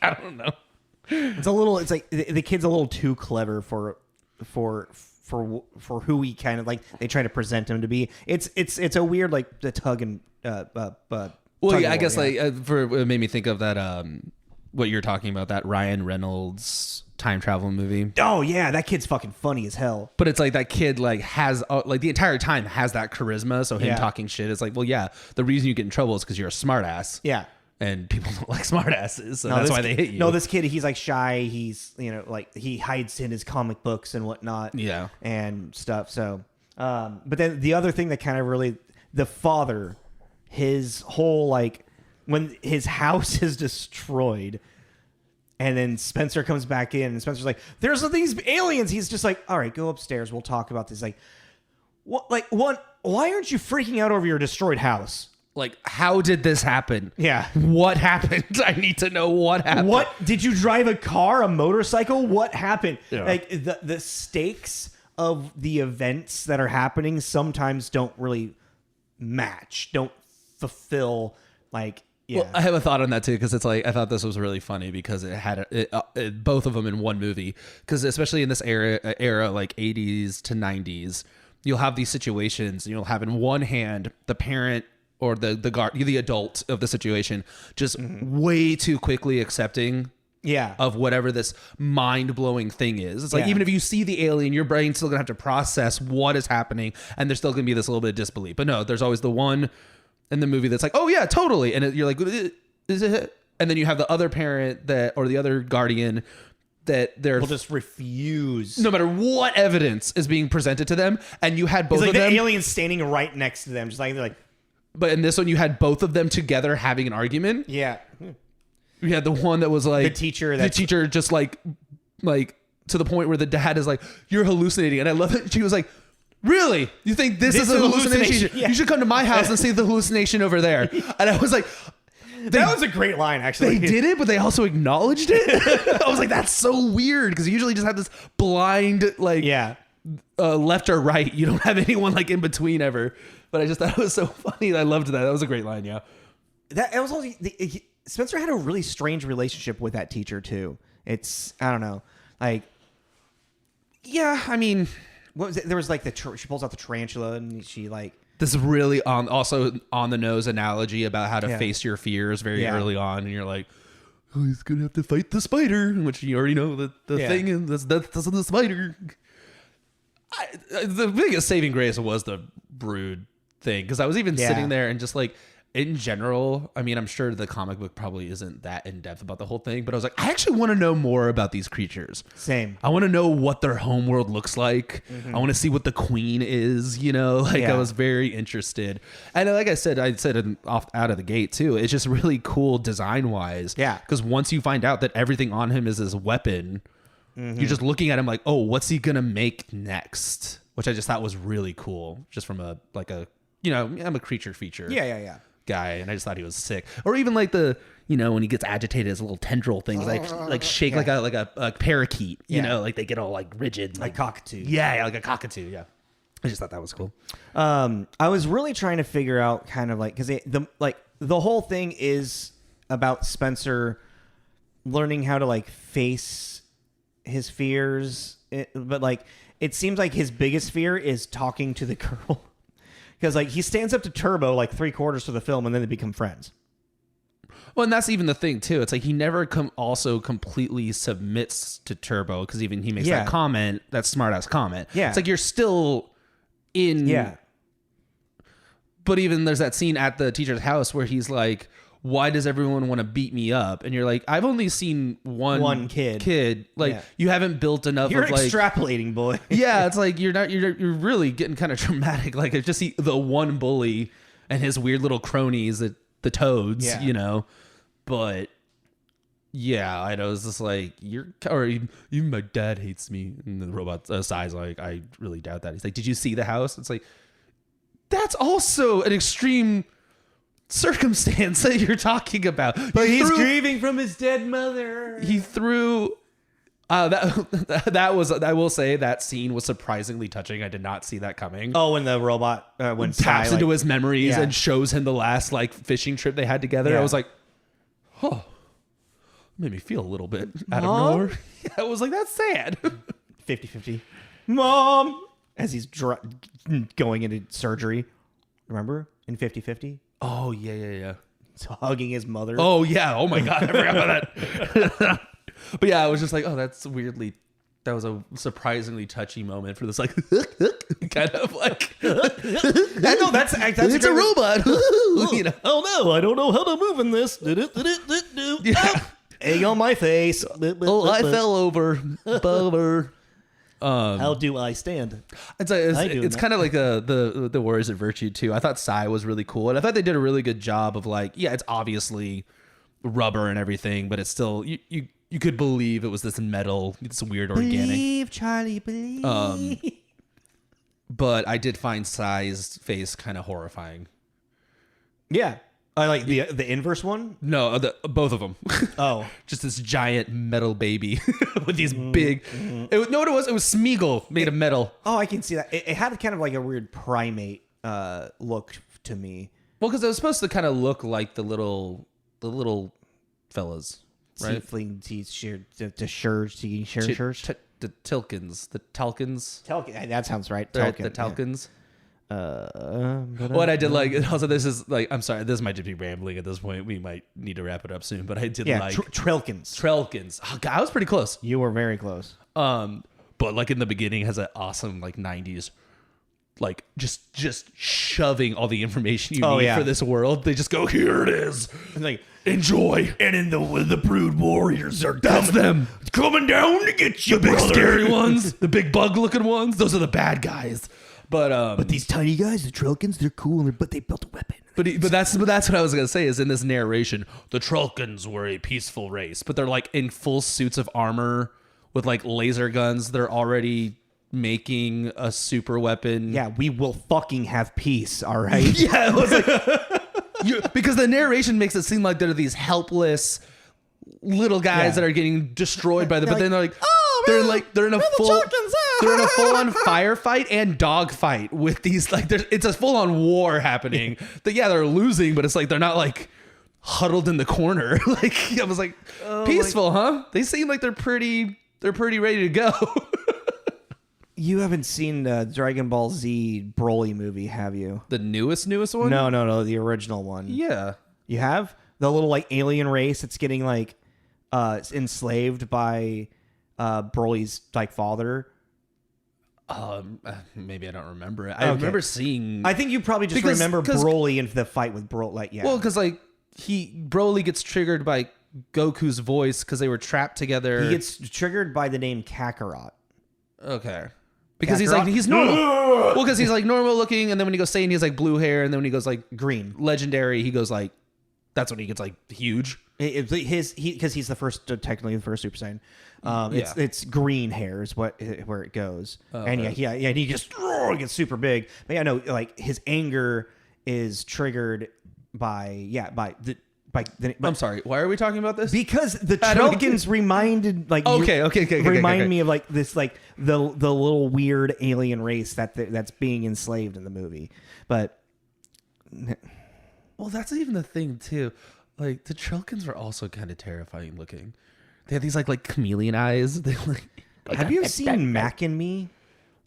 I don't know. It's like the kid's a little too clever for who he kind of like they try to present him to be. It's a weird like the tug and well, yeah, I guess like it made me think of that what you're talking about, that Ryan Reynolds time travel movie. Oh yeah, that kid's fucking funny as hell. But it's like that kid like has like the entire time has that charisma. So him talking shit is like, well, yeah, the reason you get in trouble is because you're a smartass. Yeah. And people don't like smartasses, so that's why they hate you. No, this kid, he's like shy. He's like he hides in his comic books and whatnot. Yeah, and stuff. So, but then the other thing that kind of really, the father, his whole like when his house is destroyed, and then Spencer comes back in, and Spencer's like, "There's these aliens." He's just like, "All right, go upstairs. We'll talk about this." Like, what? Like, what? Why aren't you freaking out over your destroyed house? like, how did this happen? Yeah. What happened? I need to know what happened. What did you drive a car, a motorcycle? What happened? Yeah. Like the stakes of the events that are happening sometimes don't really match, don't fulfill. Like, yeah. Well, I have a thought on that too, because it's like I thought this was really funny because it had both of them in one movie. Because especially in this era like 80s to 90s, you'll have these situations. And you'll have in one hand the parent or the adult of the situation just way too quickly accepting of whatever this mind-blowing thing is. It's like even if you see the alien, your brain's still gonna have to process what is happening, and there's still gonna be this little bit of disbelief. But no, there's always the one in the movie that's like, oh yeah, totally, and you're like, is it? And then you have the other parent or the other guardian that they're will just refuse no matter what evidence is being presented to them, and you had both like of the them. aliens standing right next to them, just like they're like. But in this one, you had both of them together having an argument. Yeah. You had the one that was like The teacher just like to the point where the dad is like, you're hallucinating. And I love it. She was like, really? You think this is a hallucination? Yeah. You should come to my house and see the hallucination over there. And I was like, that was a great line, actually. They did it, but they also acknowledged it. I was like, that's so weird, because you usually just have this blind, like, left or right. You don't have anyone like in between ever. But I just thought it was so funny. I loved that. That was a great line, yeah. That was also Spencer had a really strange relationship with that teacher too. It's, I don't know, like, yeah. I mean, what was it? There was like she pulls out the tarantula and she like. This is really also on the nose analogy about how to face your fears very early on, and you're like, oh, he's gonna have to fight the spider, which you already know the thing is that's the spider. The biggest saving grace was the brood thing, because I was even sitting there and just like, in general, I mean, I'm sure the comic book probably isn't that in depth about the whole thing, but I was like, I actually want to know more about these creatures. Same. I want to know what their homeworld looks like. I want to see what the queen is, you know, like I was very interested. And like I said out of the gate too, it's just really cool design wise. Yeah. Because once you find out that everything on him is his weapon, you're just looking at him like, oh, what's he going to make next? Which I just thought was really cool, just from I'm a creature feature. Guy, and I just thought he was sick. Or even like when he gets agitated, his little tendril things like shake like a parakeet, you know, like they get all like rigid, like cockatoo. Yeah, like a cockatoo. Yeah, I just thought that was cool. I was really trying to figure out kind of like, because the whole thing is about Spencer learning how to like face his fears, but like it seems like his biggest fear is talking to the girl. Because like he stands up to Turbo like 3/4 of the film, and then they become friends. Well, and that's even the thing too. It's like he never also completely submits to Turbo, because even he makes that comment, that smart ass comment. Yeah, it's like you're still in. Yeah. But even there's that scene at the teacher's house where he's like, why does everyone want to beat me up? And you're like, I've only seen one kid. Like you haven't built enough. You're of like extrapolating, boy. Yeah, it's like you're really getting kind of dramatic. Like I just see the one bully and his weird little cronies, the toads, you know. But yeah, I know, it's just like even my dad hates me. And the robot sighs like, I really doubt that. He's like, did you see the house? It's like, that's also an extreme circumstance that you're talking about. But he's grieving from his dead mother. He threw that was, I will say, that scene was surprisingly touching. I did not see that coming. Oh, when the robot when taps into his memories and shows him the last like fishing trip they had together. I was like, oh, made me feel a little bit out of nowhere. I was like, that's sad. 50-50. Mom, as he's going into surgery. Remember in 50-50? Oh, yeah. He's hugging his mother. Oh, yeah. Oh, my God. I forgot about that. But yeah, I was just like, oh, that was a surprisingly touchy moment for this, like, kind of like. I know, that's it's a robot. You know? Oh, no, I don't know how to move in this. Yeah. Egg on my face. Oh, I fell over. Bummer. How do I stand? It's kind of like the Warriors of Virtue too. I thought Psy was really cool, and I thought they did a really good job of like, yeah, it's obviously rubber and everything, but it's still you could believe it was this metal, this weird organic. Believe, Charlie, believe. But I did find Psy's face kind of horrifying. Yeah. I like the inverse one. No, both of them. Oh, Just this giant metal baby with these big. It, no, what it was? It was Smeagol made of metal. oh, I can see that. It had kind of like a weird primate look to me. Well, because it was supposed to kind of look like the little fellas, right? Tiefling, the shurs. The Tilkins, the Talkins. That sounds right. Right, Telkin, the Talkins. yeah. What I did like, also this is like, I'm sorry, this might just be rambling at this point. We might need to wrap it up soon, but I did like Trelkins. Trelkins. Oh, God, I was pretty close. You were very close. But like in the beginning has an awesome like 90s, like just shoving all the information you need for this world. They just go, here it is. Like, enjoy. and in the brood warriors are That's them. coming down to get you, The big brother. scary ones, the big bug looking ones. Those are the bad guys. But These tiny guys, the Trelkins, they're cool, but they built a weapon. But that's what I was gonna say is in this narration, the Trolkins were a peaceful race, but they're like in full suits of armor with like laser guns. They're already making a super weapon. Yeah, we will fucking have peace, all right? Yeah, it was like because the narration makes it seem like they're these helpless little guys that are getting destroyed by the. But then they're like, oh, man, they're in a full. They're in a full-on firefight and dogfight with these like it's a full-on war happening. They're losing, but it's like they're not like huddled in the corner. Like I was like, peaceful, huh? They seem like they're pretty ready to go. You haven't seen the Dragon Ball Z Broly movie, have you? The newest one? No, the original one. Yeah. You have? The little like alien race that's getting like enslaved by Broly's like father. Maybe I don't remember it. I remember seeing. I think you probably just remember Broly and the fight with Broly. Like, yeah. Well, because like Broly gets triggered by Goku's voice because they were trapped together. He gets triggered by the name Kakarot. Okay. Because he's normal. Well, because he's like normal looking, and then when he goes Saiyan, he has like blue hair, and then when he goes like green, legendary, he goes like. That's when he gets like huge. Because he's the first, technically the first Super Saiyan. It's green hair is where it goes, and and he just gets super big. But yeah, no, like his anger is triggered by I'm sorry. Why are we talking about this? Because the Trelkins reminded remind me of like this like the little weird alien race that's being enslaved in the movie, but. Well, that's even the thing too. Like the Trelkins were also kind of terrifying looking. They had these like chameleon eyes. They like. Have you seen Mac and Me?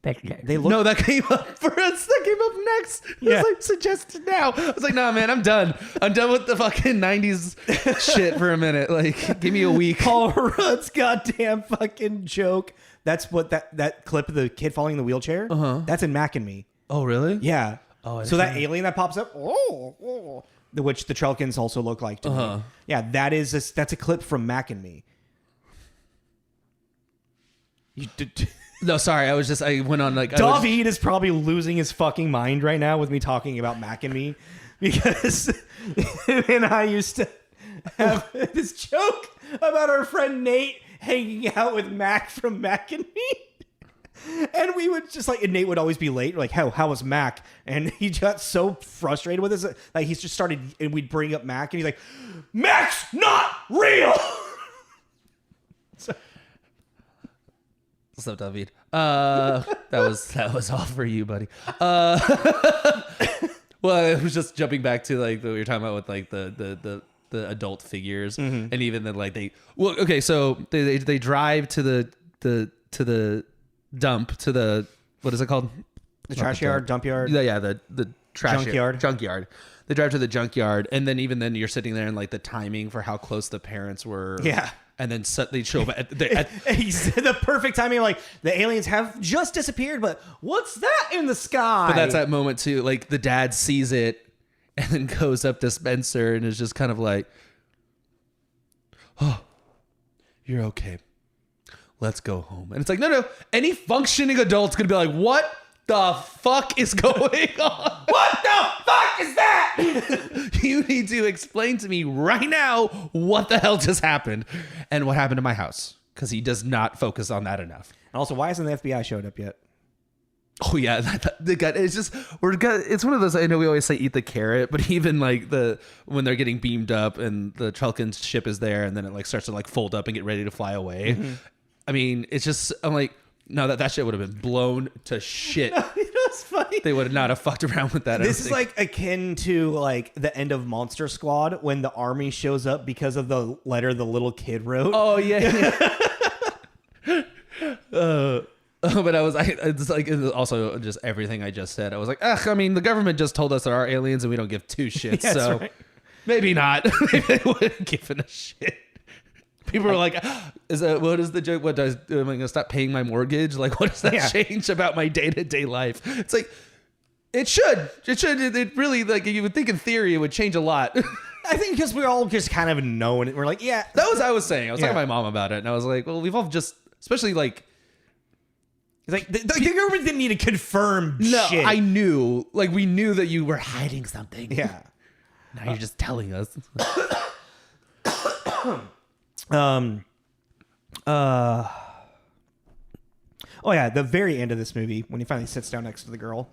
They look. No, that came up first. That came up next. Yeah. It's like suggested now. I was like, nah, man, I'm done. I'm done with the fucking 90s shit for a minute. Like, give me a week. Paul Rudd's goddamn fucking joke. That's what that clip of the kid falling in the wheelchair. That's in Mac and Me. Oh, really? Yeah. Oh, so that alien that pops up, which the Trelkins also look like to me. Yeah, that's a clip from Mac and Me. No, sorry, I went on like David is probably losing his fucking mind right now with me talking about Mac and Me because him and I used to have this joke about our friend Nate hanging out with Mac from Mac and Me. And we would just like, and Nate would always be late. Like, how was Mac? And he got so frustrated with us. Like, he's just started, and we'd bring up Mac, and he's like, Mac's not real. What's up, David? That was all for you, buddy. Well, it was just jumping back to like what we were talking about with like the adult figures, and even then like so they drive to the dump to the what is it called? The trash yard, dump yard. Yeah, the trash junkyard. They drive to the junkyard, and then even then you're sitting there and like the timing for how close the parents were. Yeah. And then they show up he's the perfect timing. Like the aliens have just disappeared, but what's that in the sky? But that's that moment too. Like the dad sees it and then goes up to Spencer and is just kind of like, "Oh, you're okay. Let's go home." And it's like, no. Any functioning adult's gonna be like, "What the fuck is going on? What the fuck is that?" You need to explain to me right now what the hell just happened and what happened to my house, because he does not focus on that enough. And also, why hasn't the FBI showed up yet? Oh yeah, the guy. It's just it's one of those. I know we always say eat the carrot, but even like when they're getting beamed up and the Trelkin ship is there, and then it like starts to like fold up and get ready to fly away. Mm-hmm. I mean, it's just I'm like, no, that shit would have been blown to shit. No, it was funny. They would not have fucked around with that. This is like akin to like the end of Monster Squad when the army shows up because of the letter the little kid wrote. Oh yeah. But it's like also just everything I just said. I was like, ugh, I mean, the government just told us there are aliens and we don't give two shits. Yeah, so right. Maybe not. Maybe they wouldn't give a shit. People are like, what is the joke? Am I going to stop paying my mortgage? Like, what does that change about my day-to-day life? It's like, it should. It really, like, you would think in theory it would change a lot. I think because we're all just kind of known. We're like, yeah. That was what I was saying. I was talking to my mom about it. And I was like, well, we've all just, especially like, it's like the government didn't need to confirm shit. I knew. Like, we knew that you were hiding something. Yeah. Now you're just telling us. Oh yeah, the very end of this movie when he finally sits down next to the girl.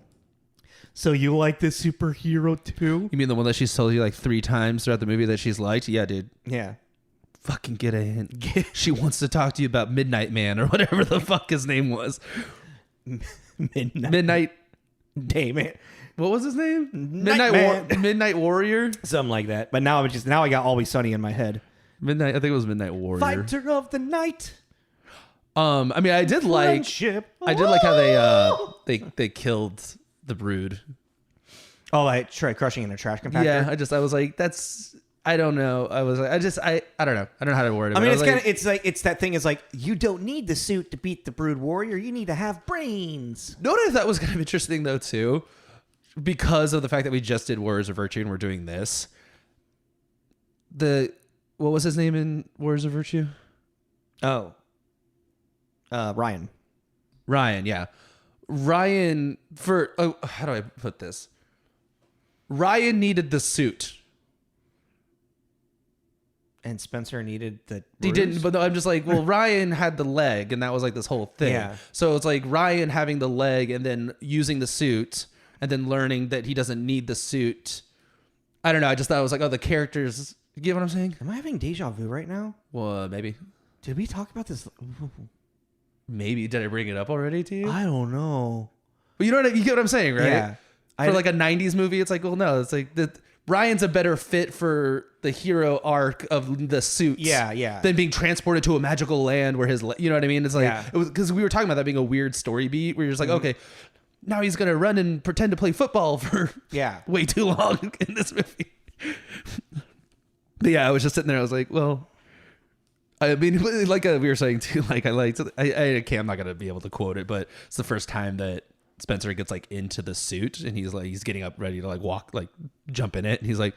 So you like this superhero too? You mean the one that she's told you like 3 times throughout the movie that she's liked? Yeah, dude. Yeah. Fucking get a hint. She wants to talk to you about Midnight Man or whatever the fuck his name was. Midnight. Damn it. What was his name? Midnight Warrior? Something like that. But now I got Always Sunny in my head. Midnight. I think it was Midnight Warrior. Fighter of the night. I mean, I did like how they killed the Brood. Oh, like crushing in a trash compactor. Yeah, I was like, that's. I don't know. I was like, I don't know. I don't know how to word it. I mean, it's that thing is like, you don't need the suit to beat the Brood Warrior. You need to have brains. You know what I thought was kind of interesting though too, because of the fact that we just did Warriors of Virtue and we're doing this. What was his name in Warriors of Virtue? Oh, Ryan. Ryan, yeah. Ryan how do I put this? Ryan needed the suit. And Spencer needed the He didn't, but no, I'm just like, well, Ryan had the leg, and that was like this whole thing. Yeah. So it's like Ryan having the leg and then using the suit and then learning that he doesn't need the suit. I don't know. I just thought it was like, oh, the characters. You get what I'm saying? Am I having deja vu right now? Well, maybe. Did we talk about this? Maybe. Did I bring it up already to you? I don't know. But you get what I'm saying, right? Yeah. For like a 90s movie, it's like, well, no, it's like Ryan's a better fit for the hero arc of the suits. Yeah. Than being transported to a magical land where you know what I mean? It's like, it was because we were talking about that being a weird story beat where you're just like, okay, now he's going to run and pretend to play football for way too long in this movie. But yeah, I was just sitting there. I was like, well, I mean, like we were saying too, like I'm not going to be able to quote it, but it's the first time that Spencer gets like into the suit and he's getting up ready to like walk, like jump in it. And he's like,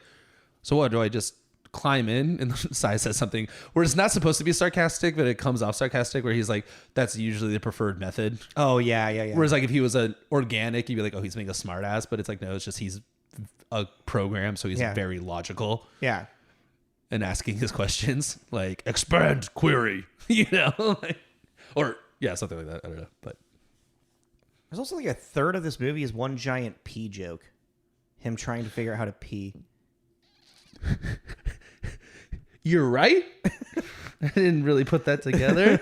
so what, do I just climb in? And Sai says something where it's not supposed to be sarcastic, but it comes off sarcastic where he's like, that's usually the preferred method. Oh yeah. Whereas like if he was an organic, you'd be like, oh, he's being a smart ass, but it's like, no, it's just, he's a program. So he's very logical. Yeah. And asking his questions like expand query, or something like that. I don't know, but there's also like a third of this movie is one giant pee joke. Him trying to figure out how to pee. You're right. I didn't really put that together.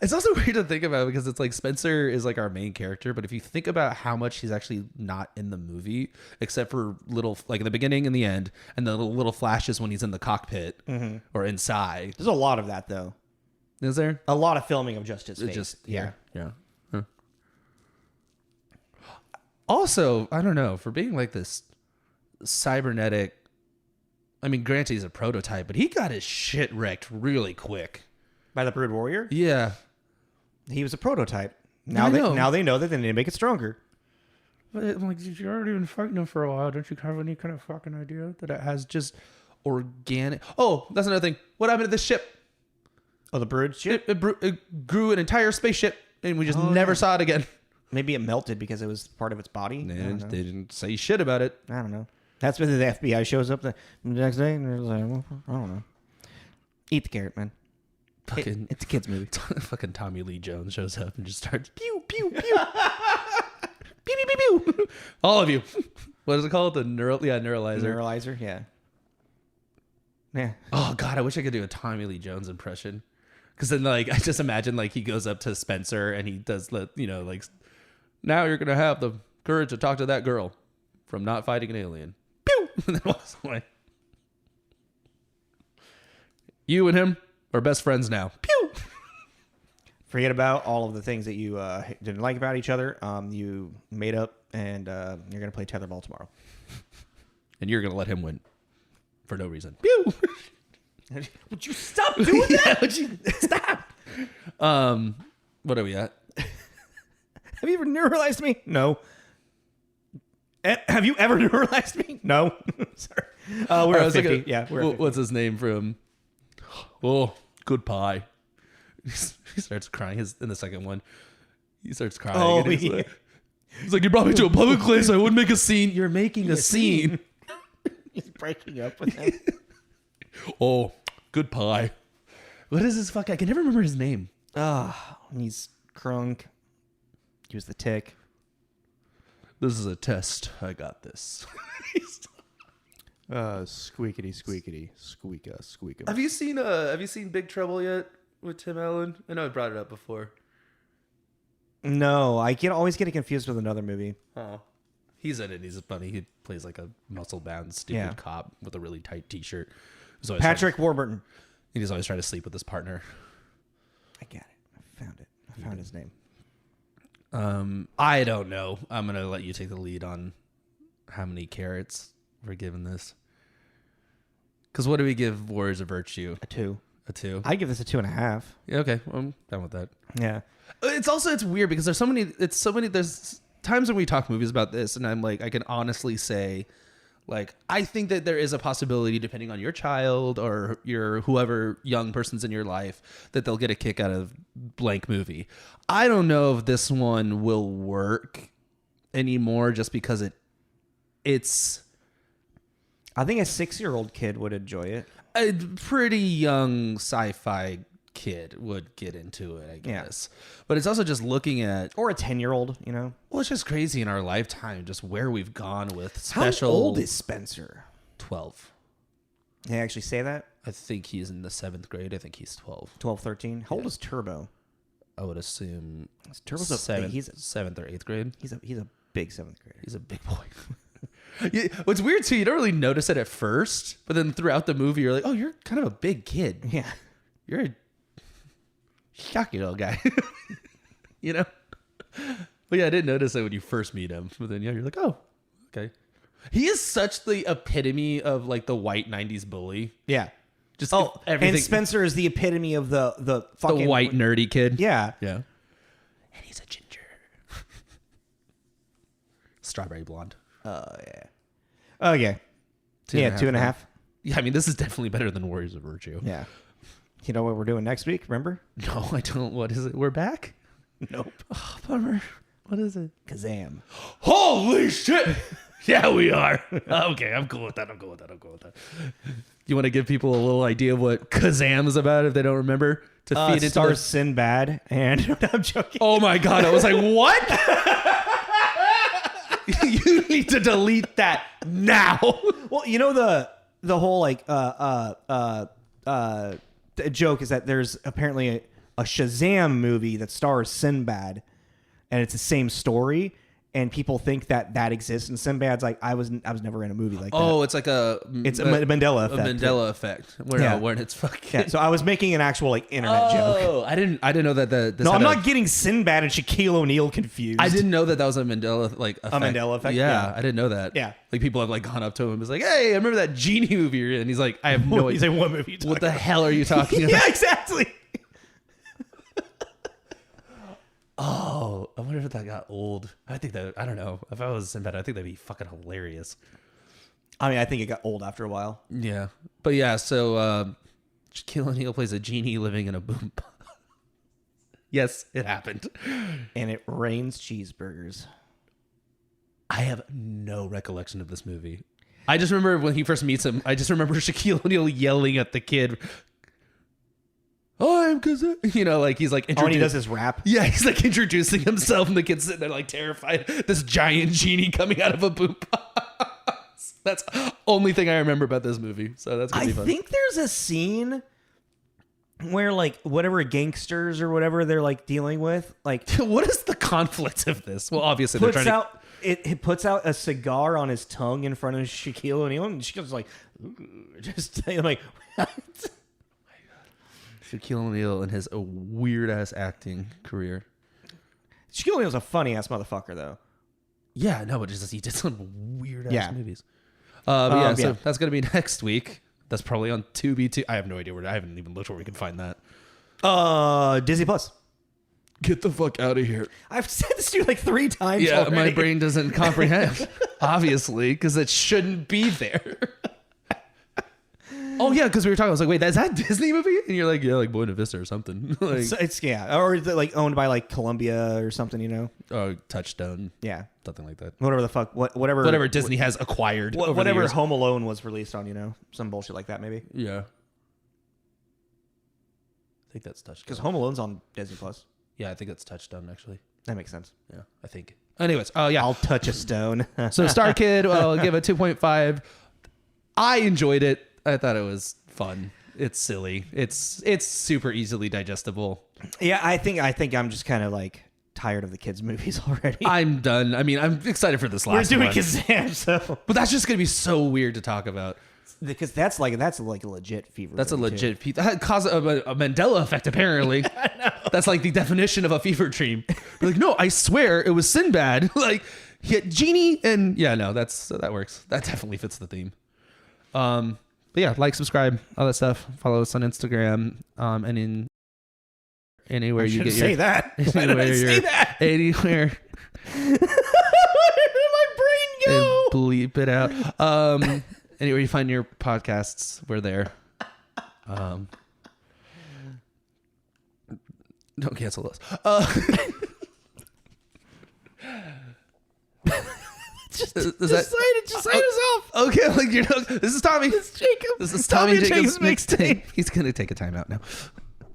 It's also weird to think about because it's like Spencer is like our main character, but if you think about how much he's actually not in the movie, except for little, like in the beginning and the end, and the little flashes when he's in the cockpit or inside. There's a lot of that though. Is there? A lot of filming of just his face. Just yeah. Huh. Also, I don't know, for being like this cybernetic, I mean, granted he's a prototype, but he got his shit wrecked really quick. By the Brood Warrior? Yeah. He was a prototype. Now they know that they need to make it stronger. But I'm like, you've already been fighting him for a while. Don't you have any kind of fucking idea that it has just organic? Oh, that's another thing. What happened to this ship? Oh, the Brood ship? It grew an entire spaceship, and we just never saw it again. Maybe it melted because it was part of its body. They didn't say shit about it. I don't know. That's when the FBI shows up the next day, and they're like, well, I don't know. Eat the carrot, man. Fucking It's a kids movie. fucking Tommy Lee Jones shows up and just starts pew pew pew pew pew pew pew. All of you. What is it called? The neuralizer. Neuralizer, yeah. Yeah. Oh God, I wish I could do a Tommy Lee Jones impression. Because then, like, I just imagine like he goes up to Spencer and he does, like, now you're gonna have the courage to talk to that girl from not fighting an alien. Pew, and then walks away. You and him are best friends now. Pew. Forget about all of the things that you didn't like about each other. You made up, and you're gonna play tetherball tomorrow. And you're gonna let him win for no reason. Pew. Would you stop doing that? Yeah, would you stop? What are we at? Have you ever neuralized me? No. Have you ever neuralized me? No. Sorry. We're at 50. Yeah. We're at 50. What's his name from? Oh, good pie. He starts crying. In the second one, he starts crying. Oh, and he's, yeah. he's like, you brought me to a public place. I wouldn't make a scene. You're making a scene. He's breaking up with him. Oh, good pie. What is his fuck? I can never remember his name. He's crunk. He was the tick. This is a test. I got this. Squeakity, squeakity, squeaka. Have you seen Big Trouble yet with Tim Allen? I know I brought it up before. No, I always get it confused with another movie. Oh. He's in it. He's funny. He plays like a muscle-bound, stupid cop with a really tight T-shirt. Patrick Warburton. He's always trying to sleep with his partner. I get it. I found it. I found his name. I don't know. I'm going to let you take the lead on how many carrots we're giving this. Because what do we give Warriors of Virtue? A 2. A 2? I give this a 2.5. Yeah, okay. Well, I'm down with that. Yeah. It's weird because there's so many, there's times when we talk movies about this and I'm like, I can honestly say, like, I think that there is a possibility, depending on your child or your whoever young person's in your life, that they'll get a kick out of blank movie. I don't know if this one will work anymore just because it's... I think a 6-year-old kid would enjoy it. A pretty young sci-fi kid would get into it, I guess. Yeah. But it's also just looking at... Or a 10-year-old, you know? Well, it's just crazy in our lifetime, just where we've gone with special... How old is Spencer? 12. They actually say that? I think he's in the 7th grade. I think he's 12. 12, 13? How old is Turbo? I would assume... Turbo's he's 7th or 8th grade. He's a big 7th grader. He's a big boy. Yeah, what's weird, too, you don't really notice it at first, but then throughout the movie, you're like, oh, you're kind of a big kid. Yeah. You're a shocky little guy. You know? But yeah, I didn't notice that when you first meet him. But then, yeah, you're like, oh, okay. He is such the epitome of, like, the white 90s bully. Yeah. Just everything. And Spencer is the epitome of the fucking... The white nerdy kid. Yeah. Yeah. And he's a ginger. Strawberry blonde. Oh, yeah. Okay. 2.5. Yeah, I mean, this is definitely better than Warriors of Virtue. Yeah. You know what we're doing next week, remember? No, I don't. What is it? We're back? Nope. Oh, bummer. What is it? Kazam. Holy shit! Yeah, we are. Okay, I'm cool with that. You want to give people a little idea of what Kazam is about if they don't remember? To feed it stars Sinbad, and I'm joking. Oh my god, I was like, what? You need to delete that now. Well, you know the whole like joke is that there's apparently a Shazam movie that stars Sinbad, and it's the same story, and people think that exists. And Sinbad's like, I was never in a movie like that. Oh, it's like it's a Mandela effect. A Mandela effect. Where it's fucking. Yeah. So I was making an actual like internet joke. Oh, I didn't know that. No, I'm not getting Sinbad and Shaquille O'Neal confused. I didn't know that was a Mandela effect. A Mandela effect. Yeah, I didn't know that. Yeah, like people have like gone up to him and was like, "Hey, I remember that Genie movie you're in." And he's like, "I have no idea." He's like, "What movie? What the hell are you talking about?" Yeah, exactly. Oh, I wonder if that got old. I don't know. If I was Sinbad, I think that'd be fucking hilarious. I mean, I think it got old after a while. Yeah. But yeah, so Shaquille O'Neal plays a genie living in a boom. Yes, it happened. And it rains cheeseburgers. I have no recollection of this movie. I just remember when he first meets him, I just remember Shaquille O'Neal yelling at the kid, I'm time because like he's like Oh, and he does his rap. Yeah, he's like introducing himself, and the kid's sitting there like terrified. This giant genie coming out of a boot box. That's the only thing I remember about this movie. So that's gonna be fun. I think there's a scene where like whatever gangsters or whatever they're like dealing with, like what is the conflict of this? Well, obviously they're trying to. It puts out a cigar on his tongue in front of Shaquille O'Neal, and she goes like, just like, what? Shaquille O'Neal and his weird ass acting career. Shaquille O'Neal's a funny ass motherfucker, though. Yeah, no, but just he did some weird ass movies. So that's gonna be next week. That's probably on Tubi too. I have no idea where. I haven't even looked where we can find that. Disney Plus. Get the fuck out of here. I've said this to you like 3 times. Yeah, already. my brain doesn't comprehend, obviously, because it shouldn't be there. Oh yeah, because we were talking. I was like, wait, is that a Disney movie? And you're like, yeah, like Buena Vista or something. Like, it's or is it like owned by like Columbia or something? Touchstone. Yeah, something like that. Whatever the fuck, whatever Disney has acquired. Whatever Home Alone was released on, some bullshit like that, maybe. Yeah, I think that's Touchstone. Because Home Alone's on Disney Plus. Yeah, I think it's Touchstone actually. That makes sense. Yeah, I think. Anyways, yeah, I'll touch a stone. So Star Kid, I'll give it 2.5. I enjoyed it. I thought it was fun. It's silly. It's super easily digestible. Yeah, I think I'm just kind of like tired of the kids' movies already. I'm done. I mean, I'm excited for this last one. We're doing Kazam, so. But that's just gonna be so weird to talk about. Because that's like a legit fever. That's a legit that caused a Mandela effect. Apparently, that's like the definition of a fever dream. We're like, no, I swear it was Sinbad. Like, genie and that works. That definitely fits the theme. But yeah, like, subscribe, all that stuff. Follow us on Instagram. And in anywhere you get your say that. Why did I say that? Anywhere. Where did my brain go? And bleep it out. Anywhere you find your podcasts, we're there. Don't cancel us. Just say it yourself. Okay, this is Tommy. This is Jacob. This is Tommy and Jacob's Jacob's mixtape. He's gonna take a time out now.